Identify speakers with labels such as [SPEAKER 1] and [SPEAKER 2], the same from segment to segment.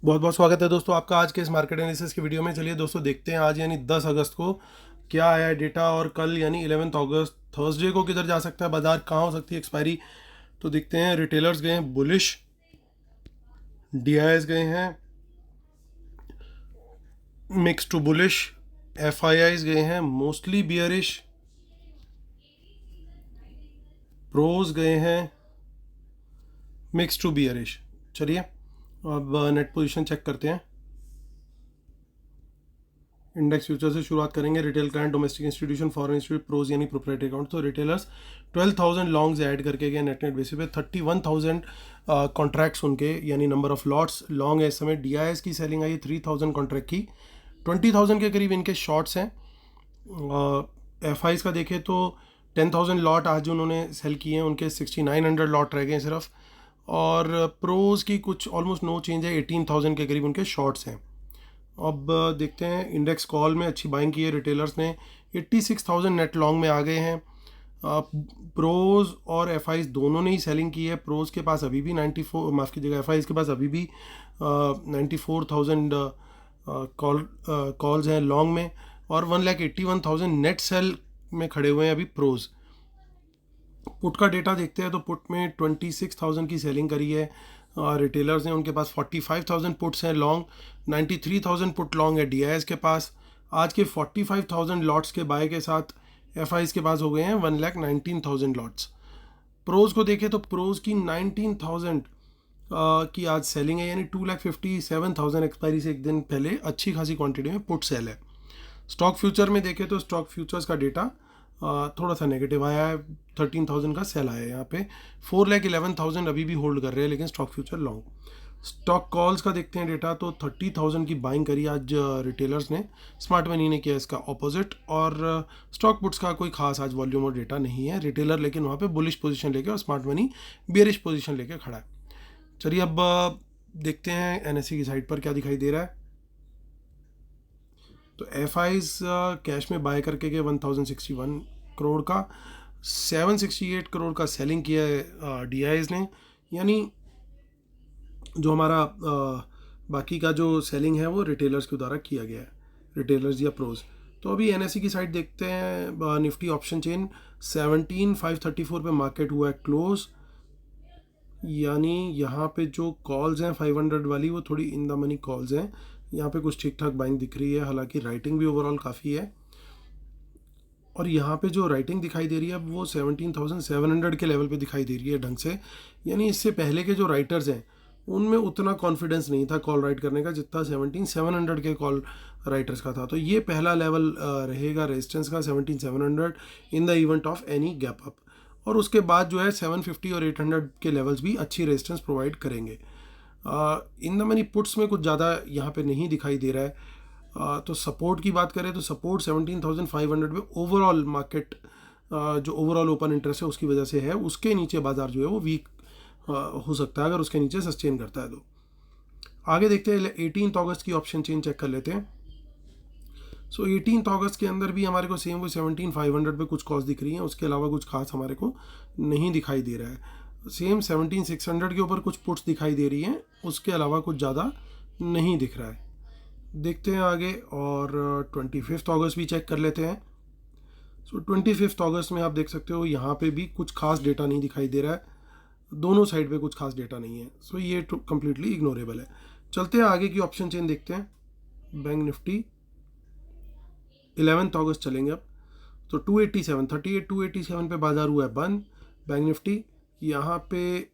[SPEAKER 1] बहुत बहुत स्वागत है दोस्तों आपका आज के इस मार्केट एनालिसिस की वीडियो में। चलिए दोस्तों देखते हैं आज यानी 10 अगस्त को क्या आया है डेटा, और कल यानी 11 अगस्त थर्सडे को किधर जा सकता है बाजार, कहाँ हो सकती है एक्सपायरी। तो देखते हैं। रिटेलर्स गए हैं बुलिश, डीआईएस गए हैं मिक्स टू बुलिश, एफआईआईज गए हैं मोस्टली बियरिश, प्रोज गए हैं मिक्स टू बियरिश। चलिए अब नेट पोजीशन चेक करते हैं। इंडेक्स फ्यूचर से शुरुआत करेंगे। Retail client, domestic institution, foreign institute, pros यानी प्रोप्राइटरी अकाउंट। तो रिटेलर्स 12,000 लॉन्ग्स ऐड करके गए नेट बेसिस पे। 31,000 कॉन्ट्रैक्ट्स उनके यानी नंबर ऑफ लॉट्स लॉन्ग है इस समय। डीआईएस की सेलिंग आई 3,000 कॉन्ट्रैक्ट की, 20,000 के करीब इनके शॉर्ट्स हैं। एफ आईज का देखें तो 10,000 लॉट आज उन्होंने सेल किए हैं, उनके 6,900 लॉट रह गए हैं सिर्फ। और प्रोज की कुछ ऑलमोस्ट नो चेंज है, 18,000 के करीब उनके शॉर्ट्स हैं। अब देखते हैं। इंडेक्स कॉल में अच्छी बाइंग की है रिटेलर्स ने, 86,000 नेट लॉन्ग में आ गए हैं। प्रोज और एफ दोनों ने ही सेलिंग की है। प्रोज के पास अभी भी 94, माफ़ कीजिएगा, एफ के पास अभी भी 94,000 कॉल्स हैं लॉन्ग में, और 1,81,000 नेट सेल में खड़े हुए हैं अभी प्रोज। पुट का डेटा देखते हैं तो पुट में 26,000 की सेलिंग करी है रिटेलर्स ने। उनके पास 45,000 पुट्स हैं लॉन्ग, 93,000 पुट लॉन्ग है डीआईएस के पास। आज के 45,000 लॉट्स के बाय के साथ एफ के पास हो गए हैं 1,19,000 लॉट्स। प्रोज को देखें तो प्रोज की 19,000 की आज सेलिंग है, यानी 2,57,000 एक्सपायरी से एक दिन पहले अच्छी खासी क्वांटिटी में पुट सेल है। स्टॉक फ्यूचर में देखें तो स्टॉक फ्यूचर्स का डेटा थोड़ा सा नेगेटिव आया है। 13,000 का सेल आया है यहाँ पे। 4,11,000 अभी भी होल्ड कर रहे हैं लेकिन stock future long. Stock calls का देखते हैं डेटा तो 30,000 की बाइंग करी आज रिटेलर्स ने। स्मार्ट मनी ने किया इसका ऑपोजिट। और स्टॉक पुट्स का कोई खास आज वॉल्यूम और डेटा नहीं है रिटेलर, लेकिन वहाँ पे बुलिश पोजीशन लेके और स्मार्ट मनी बेरिश पोजीशन लेके खड़ा है। चलिए अब देखते हैं एनएससी की साइड पर क्या दिखाई दे रहा है। तो एफ कैश में बाय करके गए 1,061 करोड़ का, 768 करोड़ का सेलिंग किया है डी ने। यानी जो हमारा बाकी का जो सेलिंग है वो रिटेलर्स के द्वारा किया गया है, रिटेलर्स या प्रोज। तो अभी एनएससी की साइड देखते हैं। निफ्टी ऑप्शन चेन 17,534 पे मार्केट हुआ है क्लोज, यानी यहाँ पे जो कॉल्स हैं 500 वाली वो थोड़ी इन द मनी कॉल्स हैं। यहाँ पे कुछ ठीक ठाक बाइंग दिख रही है, हालांकि राइटिंग भी ओवरऑल काफ़ी है। और यहाँ पे जो राइटिंग दिखाई दे रही है अब वो 17,700 के लेवल पे दिखाई दे रही है ढंग से। यानी इससे पहले के जो राइटर्स हैं उनमें उतना कॉन्फिडेंस नहीं था कॉल राइट करने का जितना 17,700 के कॉल राइटर्स का था। तो ये पहला लेवल रहेगा रेजिस्टेंस का 17,700 in the event of any gap up. और उसके बाद जो है 750 और 800 के लेवल्स भी अच्छी रेजिस्टेंस प्रोवाइड करेंगे। इन द मनी पुट्स में कुछ ज़्यादा यहाँ पे नहीं दिखाई दे रहा है। तो सपोर्ट की बात करें तो सपोर्ट 17,500 में ओवरऑल मार्केट जो ओवरऑल ओपन इंटरेस्ट है उसकी वजह से है। उसके नीचे बाजार जो है वो वीक हो सकता है अगर उसके नीचे सस्टेन करता है तो। आगे देखते हैं 18 अगस्त की ऑप्शन चेन चेक कर लेते हैं। सो 18 अगस्त के अंदर भी हमारे को सेम वो 17,500 पे कुछ कॉस्ट दिख रही है, उसके अलावा कुछ खास हमारे को नहीं दिखाई दे रहा है। सेम 17,600 के ऊपर कुछ पुट्स दिखाई दे रही हैं, उसके अलावा कुछ ज़्यादा नहीं दिख रहा है। देखते हैं आगे। और 25 अगस्त भी चेक कर लेते हैं। सो 25 अगस्त में आप देख सकते हो यहाँ पे भी कुछ खास डेटा नहीं दिखाई दे रहा है, दोनों साइड पे कुछ खास डेटा नहीं है। सो ये कम्प्लीटली इग्नोरेबल है। चलते हैं आगे की ऑप्शन चेन देखते हैं। बैंक निफ्टी 11 अगस्त चलेंगे अब। तो 287 पे बाजार हुआ है बंद। बैंक निफ्टी यहाँ पे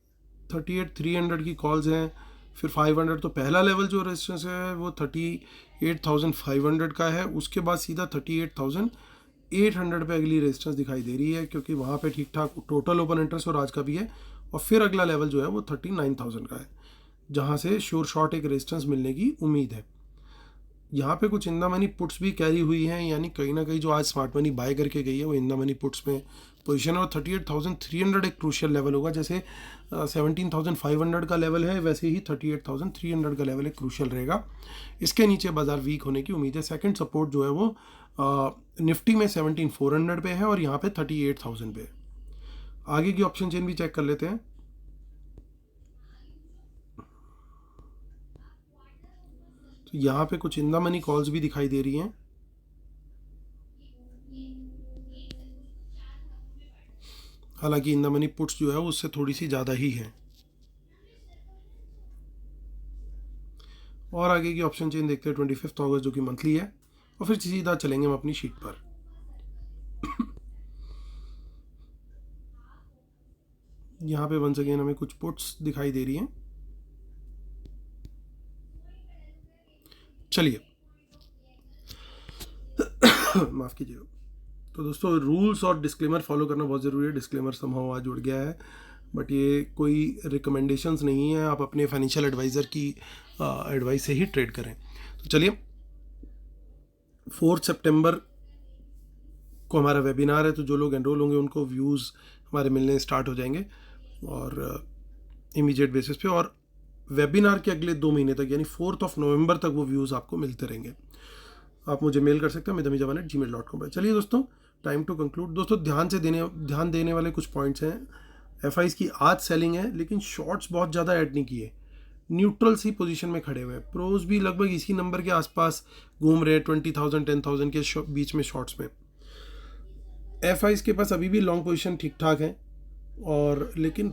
[SPEAKER 1] 38,300 की कॉल्स हैं, फिर 500 तो पहला लेवल जो रेजिस्टेंस है वो 38,500 का है। उसके बाद सीधा 38,800 पे अगली रेजिस्टेंस दिखाई दे रही है, क्योंकि वहाँ पे ठीक ठाक टोटल ओपन इंटरेस्ट और आज का भी है। और फिर अगला लेवल जो है वो 39,000 का है, जहाँ से श्योर शॉर्ट एक रेजिस्टेंस मिलने की उम्मीद है। यहाँ पे कुछ इन द मनी पुट्स भी कैरी हुई हैं, यानी कहीं ना कहीं जो आज स्मार्ट मनी बाय करके गई है वो इन द मनी पुट्स में पोजीशन है। और 38,300 एक क्रूशियल लेवल होगा, जैसे 17,500 का लेवल है वैसे ही 38,300 का लेवल एक क्रूशियल रहेगा। इसके नीचे बाजार वीक होने की उम्मीद है। सेकंड सपोर्ट जो है वो निफ्टी में 17,400 पे है और यहाँ पे 38,000 पे है। आगे की ऑप्शन चेन भी चेक कर लेते हैं। तो यहाँ पे कुछ इन द मनी कॉल्स भी दिखाई दे रही हैं। हालांकि इन द मनी पुट्स जो है उससे थोड़ी सी ज़्यादा ही है। और आगे की ऑप्शन चेन देखते हैं 25 अगस्त जो कि मंथली है, और फिर सीधा चलेंगे हम अपनी शीट पर। यहाँ पे वंस अगेन हमें कुछ पुट्स दिखाई दे रही हैं। चलिए माफ़ कीजिएगा। तो दोस्तों रूल्स और डिस्क्लेमर फॉलो करना बहुत ज़रूरी है। डिस्क्लेमर समहाउ आज जुड़ गया है, बट ये कोई रिकमेंडेशंस नहीं है, आप अपने फाइनेंशियल एडवाइज़र की एडवाइस से ही ट्रेड करें। तो चलिए 4 सितंबर को हमारा वेबिनार है, तो जो लोग एनरोल होंगे उनको व्यूज़ हमारे मिलने स्टार्ट हो जाएंगे और इमीडिएट बेसिस पे, और वेबिनार के अगले 2 महीने तक यानी 4 नवंबर तक वो व्यूज़ आपको मिलते रहेंगे। आप मुझे मेल कर सकते हैं medamijawan@gmail.com पर। चलिए दोस्तों टाइम टू कंक्लूड। दोस्तों ध्यान देने वाले कुछ पॉइंट्स हैं। एफआईज की आज सेलिंग है, लेकिन शॉर्ट्स बहुत ज़्यादा ऐड नहीं किए, न्यूट्रल सी पोजीशन में खड़े हुए हैं। प्रोज भी लगभग इसी नंबर के आसपास घूम रहे हैं, 20,000 10,000 के बीच में शॉर्ट्स में। एफआईज के पास अभी भी लॉन्ग पोजीशन ठीक ठाक है, और लेकिन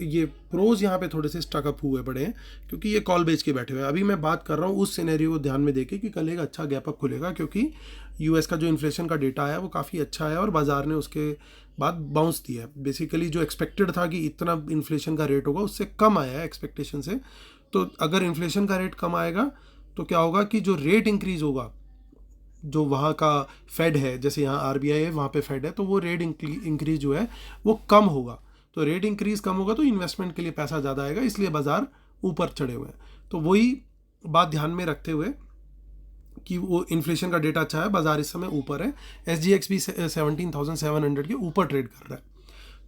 [SPEAKER 1] ये प्रोज यहाँ पे थोड़े से स्टकअप हुए पड़े हैं, क्योंकि ये कॉल बेच के बैठे हुए हैं। अभी मैं बात कर रहा हूँ उस सिनेरियो को ध्यान में देके कि कल एक अच्छा गैप अप खुलेगा, क्योंकि यूएस का जो इन्फ्लेशन का डेटा आया वो काफ़ी अच्छा है और बाजार ने उसके बाद बाउंस दिया है। बेसिकली जो एक्सपेक्टेड था कि इतना इन्फ्लेशन का रेट होगा, उससे कम आया है एक्सपेक्टेशन से। तो अगर इन्फ्लेशन का रेट कम आएगा तो क्या होगा कि जो रेट इंक्रीज होगा, जो वहाँ का फेड है, जैसे यहाँ आरबीआई है वहाँ पे फेड है, तो वो रेट इंक्रीज जो है वो कम होगा। तो रेट इंक्रीज कम होगा तो इन्वेस्टमेंट के लिए पैसा ज़्यादा आएगा, इसलिए बाजार ऊपर चढ़े हुए हैं। तो वही बात ध्यान में रखते हुए कि वो इन्फ्लेशन का डेटा अच्छा है, बाजार इस समय ऊपर है। SGX भी 17,700 के ऊपर ट्रेड कर रहा है।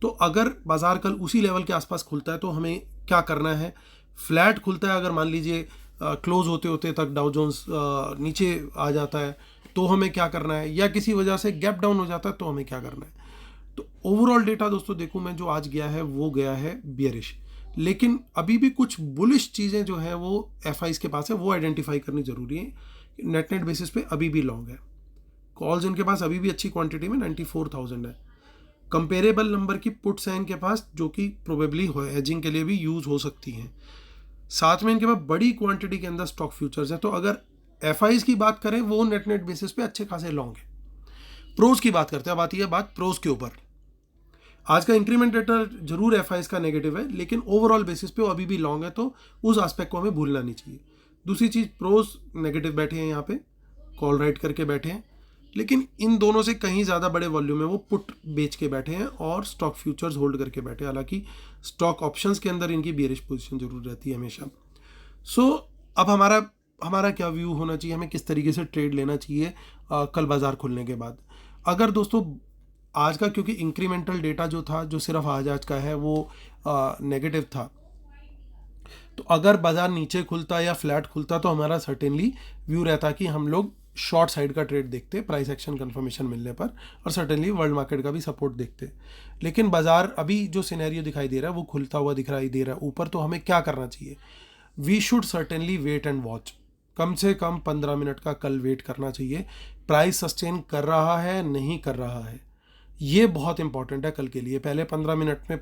[SPEAKER 1] तो अगर बाजार कल उसी लेवल के आसपास खुलता है तो हमें क्या करना है? फ्लैट खुलता है, अगर मान लीजिए क्लोज होते होते तक डाउ जोन्स नीचे आ जाता है तो हमें क्या करना है, या किसी वजह से गैप डाउन हो जाता है तो हमें क्या करना है? तो ओवरऑल डेटा दोस्तों देखूं मैं जो आज गया है वो गया है बियरिश, लेकिन अभी भी कुछ बुलिश चीज़ें जो है वो एफआईज के पास है, वो आइडेंटिफाई करनी जरूरी है। नेट बेसिस पे अभी भी लॉन्ग है, कॉल्स इनके पास अभी भी अच्छी क्वांटिटी में 94,000 है। कंपेरेबल नंबर की पुट्स हैं इनके पास, जो कि प्रोबेबली हेजिंग के लिए भी यूज़ हो सकती हैं। साथ में इनके पास बड़ी क्वांटिटी के अंदर स्टॉक फ्यूचर्स हैं। तो अगर एफआईज की बात करें वो नेट बेसिस पे अच्छे खासे लॉन्ग है। प्रोज की बात करते हैं, अब आती है बात प्रोज के ऊपर। आज का इंक्रीमेंट डेटा जरूर एफआईज का नेगेटिव है, लेकिन ओवरऑल बेसिस पे वो अभी भी लॉन्ग है, तो उस एस्पेक्ट को हमें भूलना नहीं चाहिए। दूसरी चीज़, प्रोज नेगेटिव बैठे हैं यहाँ पे, कॉल राइट करके बैठे हैं, लेकिन इन दोनों से कहीं ज़्यादा बड़े वॉल्यूम में वो पुट बेच के बैठे हैं और स्टॉक फ्यूचर्स होल्ड करके बैठे हैं। हालांकि स्टॉक ऑप्शंस के अंदर इनकी बियरिश पोजीशन जरूर रहती है हमेशा। सो अब हमारा क्या व्यू होना चाहिए, हमें किस तरीके से ट्रेड लेना चाहिए कल बाजार खुलने के बाद? अगर दोस्तों आज का, क्योंकि इंक्रीमेंटल डेटा जो था, जो सिर्फ आज का है, वो नेगेटिव था, तो अगर बाजार नीचे खुलता या फ्लैट खुलता तो हमारा सर्टेनली व्यू रहता कि हम लोग शॉर्ट साइड का ट्रेड देखते प्राइस एक्शन कंफर्मेशन मिलने पर, और सर्टेनली वर्ल्ड मार्केट का भी सपोर्ट देखते। लेकिन बाजार अभी जो सिनेरियो दिखाई दे रहा है वो खुलता हुआ दिखाई दे रहा है ऊपर, तो हमें क्या करना चाहिए? We should certainly wait and watch. कम से कम 15 मिनट का कल वेट करना चाहिए, प्राइस सस्टेन कर रहा है नहीं कर रहा है, ये बहुत इंपॉर्टेंट है कल के लिए। पहले 15 मिनट में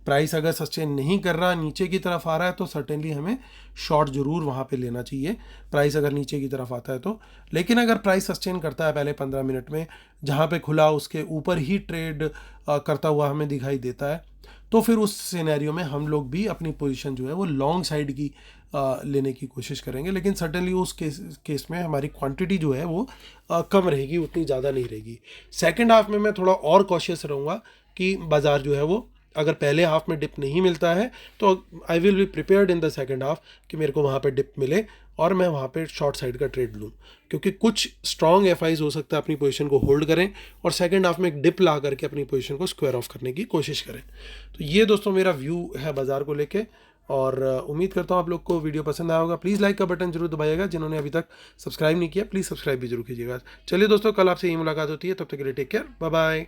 [SPEAKER 1] प्राइस अगर सस्टेन नहीं कर रहा, नीचे की तरफ आ रहा है, तो सर्टेनली हमें शॉर्ट जरूर वहाँ पे लेना चाहिए, प्राइस अगर नीचे की तरफ आता है तो। लेकिन अगर प्राइस सस्टेन करता है पहले 15 मिनट में, जहाँ पे खुला उसके ऊपर ही ट्रेड करता हुआ हमें दिखाई देता है, तो फिर उस सिनेरियो में हम लोग भी अपनी पोजीशन जो है वो लॉन्ग साइड की लेने की कोशिश करेंगे। लेकिन सर्टेनली उस केस में हमारी क्वांटिटी जो है वो कम रहेगी, उतनी ज़्यादा नहीं रहेगी। सेकंड हाफ में मैं थोड़ा और कॉशियस रहूँगा कि बाज़ार जो है वो अगर पहले हाफ में डिप नहीं मिलता है तो I will be prepared in the second half कि मेरे को वहाँ पे डिप मिले और मैं वहाँ पे शॉर्ट साइड का ट्रेड लूँ, क्योंकि कुछ स्ट्रॉन्ग एफआईज हो सकता है अपनी पोजीशन को होल्ड करें और सेकंड हाफ में एक डिप ला करके अपनी पोजीशन को स्क्वायर ऑफ करने की कोशिश करें। तो ये दोस्तों मेरा व्यू है बाज़ार को लेके, और उम्मीद करता हूँ आप लोग को वीडियो पसंद आया होगा। प्लीज़ लाइक का बटन जरूर दबाइएगा, जिन्होंने अभी तक सब्सक्राइब नहीं किया प्लीज़ सब्सक्राइब भी जरूर कीजिएगा। चलिए दोस्तों, कल आपसे यही मुलाकात होती है, तब तक के लिए टेक केयर, बाय बाय।